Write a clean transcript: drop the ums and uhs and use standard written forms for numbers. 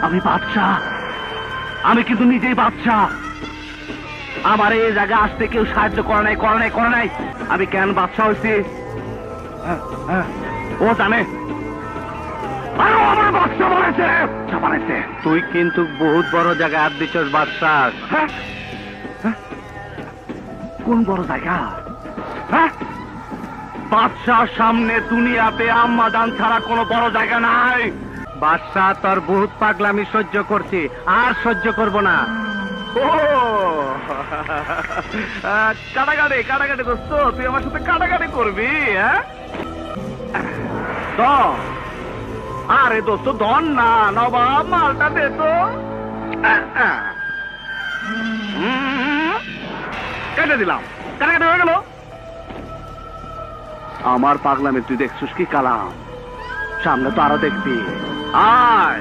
আমি বাদশাহ, আমি কিন্তু নিজেই বাদশাহ। আমার এই জায়গায় আসতে কেউ সাহায্য করে নাই। আমি কেন বাদশাহ হয়েছি ও জানে। আমার বাদশাহ বানাইছে। তুই কিন্তু বহুত বড় জায়গায় হাত দিচ্ছস বাদশাহ। কোন বড় জায়গা? বাদশার সামনে দুনিয়াতে আম্মাজান ছাড়া কোনো বড় জায়গা নাই। বাদশাহ তোর বহুত পাগলামি সহ্য করছি, আর সহ্য করব না। ও কাটাকাটি দোস্ত, তুই আমার সাথে কাটাকাটি করবি? আরে দোস্ত ধন না, নবাব মালটা দে তো। কেটে দিলাম, কাটাকাটি হয়ে গেল। আমার পাগলামি তুই দেখছিস কি কালাম? সামনে তো আরো দেখবি। আয়